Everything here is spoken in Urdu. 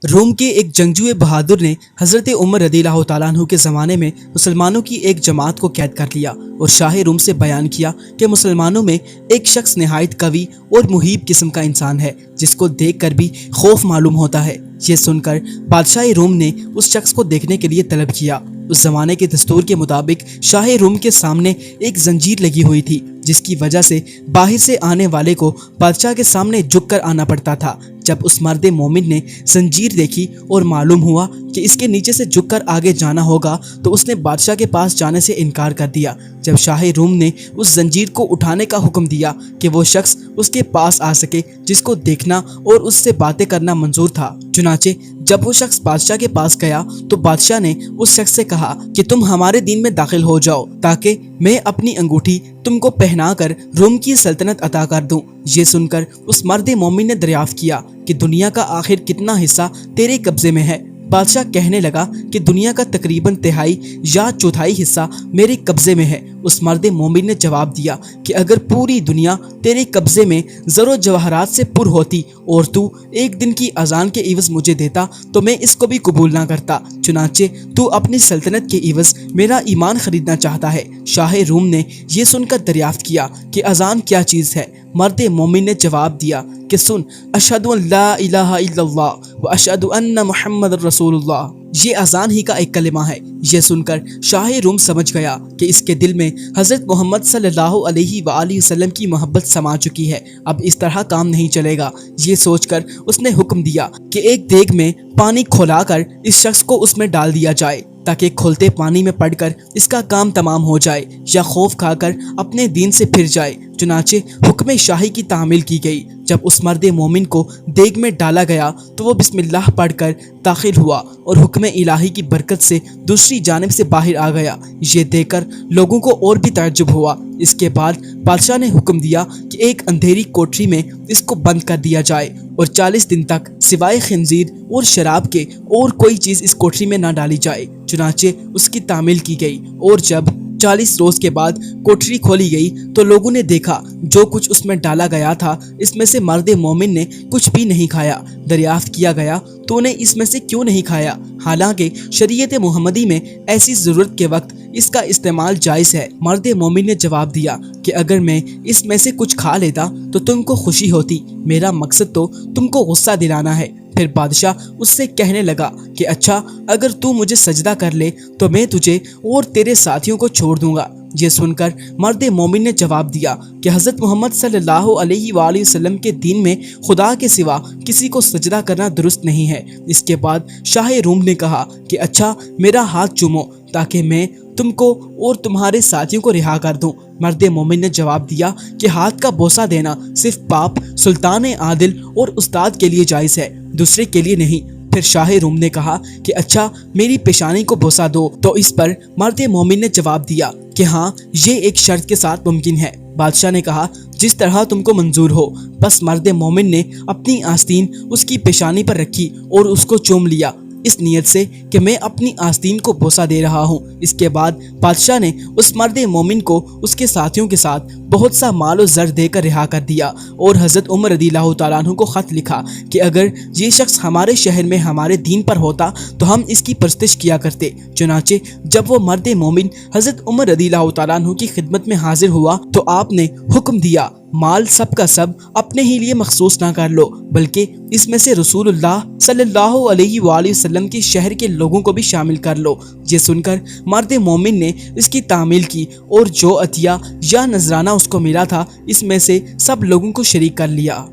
روم کے ایک جنگجو بہادر نے حضرت عمر رضی اللہ تعالیٰ عنہ کے زمانے میں مسلمانوں کی ایک جماعت کو قید کر لیا اور شاہ روم سے بیان کیا کہ مسلمانوں میں ایک شخص نہایت قوی اور محیب قسم کا انسان ہے جس کو دیکھ کر بھی خوف معلوم ہوتا ہے۔ یہ سن کر بادشاہ روم نے اس شخص کو دیکھنے کے لیے طلب کیا۔ اس زمانے کے دستور کے مطابق شاہ روم کے سامنے ایک زنجیر لگی ہوئی تھی جس کی وجہ سے باہر سے آنے والے کو بادشاہ کے سامنے جھک کر آنا پڑتا تھا۔ جب اس مرد مومن نے زنجیر دیکھی اور معلوم ہوا کہ اس کے نیچے سے جھک کر آگے جانا ہوگا تو اس نے بادشاہ کے پاس جانے سے انکار کر دیا۔ جب شاہ روم نے اس زنجیر کو اٹھانے کا حکم دیا کہ وہ شخص اس کے پاس آ سکے جس کو دیکھنا اور اس سے باتیں کرنا منظور تھا، چنانچہ جب وہ شخص بادشاہ کے پاس گیا تو بادشاہ نے اس شخص سے کہا کہ تم ہمارے دین میں داخل ہو جاؤ تاکہ میں اپنی انگوٹھی تم کو پہنا کر روم کی سلطنت عطا کر دوں۔ یہ سن کر اس مرد مومن نے دریافت کیا کہ دنیا کا آخر کتنا حصہ تیرے قبضے میں ہے؟ بادشاہ کہنے لگا کہ دنیا کا تقریباً تہائی یا چوتھائی حصہ میرے قبضے میں ہے۔ اس مرد مومن نے جواب دیا کہ اگر پوری دنیا تیرے قبضے میں زر و جواہرات سے پر ہوتی اور تو ایک دن کی اذان کے عوض مجھے دیتا تو میں اس کو بھی قبول نہ کرتا، چنانچہ تو اپنی سلطنت کے عوض میرا ایمان خریدنا چاہتا ہے۔ شاہ روم نے یہ سن کر دریافت کیا کہ اذان کیا چیز ہے؟ مرد مومن نے جواب دیا کہ سن، اشہد ان لا الہ الا اللہ و اشہد ان محمد رسول اللہ، یہ اذان ہی کا ایک کلمہ ہے۔ یہ سن کر شاہ روم سمجھ گیا کہ اس کے دل میں حضرت محمد صلی اللہ علیہ وآلہ وسلم کی محبت سما چکی ہے، اب اس طرح کام نہیں چلے گا۔ یہ سوچ کر اس نے حکم دیا کہ ایک دیگ میں پانی کھولا کر اس شخص کو اس میں ڈال دیا جائے تاکہ کھولتے پانی میں پڑ کر اس کا کام تمام ہو جائے یا خوف کھا کر اپنے دین سے پھر جائے۔ چنانچہ حکم شاہی کی تعمیل کی گئی۔ جب اس مرد مومن کو دیگ میں ڈالا گیا تو وہ بسم اللہ پڑھ کر داخل ہوا اور حکم الہی کی برکت سے دوسری جانب سے باہر آ گیا۔ یہ دیکھ کر لوگوں کو اور بھی تعجب ہوا۔ اس کے بعد بادشاہ نے حکم دیا کہ ایک اندھیری کوٹری میں اس کو بند کر دیا جائے اور 40 دن تک سوائے خنزیر اور شراب کے اور کوئی چیز اس کوٹری میں نہ ڈالی جائے۔ چنانچہ اس کی تعمیل کی گئی اور جب 40 روز کے بعد کوٹری کھولی گئی تو لوگوں نے دیکھا جو کچھ اس میں ڈالا گیا تھا اس میں سے مرد مومن نے کچھ بھی نہیں کھایا۔ دریافت کیا گیا تو نے اس میں سے کیوں نہیں کھایا، حالانکہ شریعت محمدی میں ایسی ضرورت کے وقت اس کا استعمال جائز ہے؟ مرد مومن نے جواب دیا کہ اگر میں اس میں سے کچھ کھا لیتا تو تم کو خوشی ہوتی، میرا مقصد تو تم کو غصہ دلانا ہے۔ پھر بادشاہ اس سے کہنے لگا کہ اچھا، اگر تو مجھے سجدہ کر لے تو میں تجھے اور تیرے ساتھیوں کو چھوڑ دوں گا۔ یہ سن کر مرد مومن نے جواب دیا کہ حضرت محمد صلی اللہ علیہ وآلہ وسلم کے دین میں خدا کے سوا کسی کو سجدہ کرنا درست نہیں ہے۔ اس کے بعد شاہ روم نے کہا کہ اچھا، میرا ہاتھ چومو تاکہ میں تم کو اور تمہارے ساتھیوں کو رہا کر دوں۔ مرد مومن نے جواب دیا کہ ہاتھ کا بوسہ دینا صرف باپ، سلطان عادل اور استاد کے لیے جائز ہے، دوسرے کے لیے نہیں۔ پھر شاہ روم نے کہا کہ اچھا، میری پیشانی کو بوسہ دو، تو اس پر مرد مومن نے جواب دیا کہ ہاں، یہ ایک شرط کے ساتھ ممکن ہے۔ بادشاہ نے کہا جس طرح تم کو منظور ہو۔ بس مرد مومن نے اپنی آستین اس کی پیشانی پر رکھی اور اس کو چوم لیا اس نیت سے کہ میں اپنی آستین کو بوسہ دے رہا ہوں۔ اس کے بعد بادشاہ نے اس مرد مومن کو اس کے ساتھیوں کے ساتھ بہت سا مال و زر دے کر رہا کر دیا اور حضرت عمر رضی اللہ تعالیٰ عنہ کو خط لکھا کہ اگر یہ شخص ہمارے شہر میں ہمارے دین پر ہوتا تو ہم اس کی پرستش کیا کرتے۔ چنانچہ جب وہ مرد مومن حضرت عمر رضی اللہ تعالیٰ عنہ کی خدمت میں حاضر ہوا تو آپ نے حکم دیا مال سب کا سب اپنے ہی لیے مخصوص نہ کر لو، بلکہ اس میں سے رسول اللہ صلی اللہ علیہ وآلہ وسلم کے شہر کے لوگوں کو بھی شامل کر لو۔ یہ سن کر مرد مومن نے اس کی تعمیل کی اور جو عطیہ یا نذرانہ اس کو ملا تھا اس میں سے سب لوگوں کو شریک کر لیا۔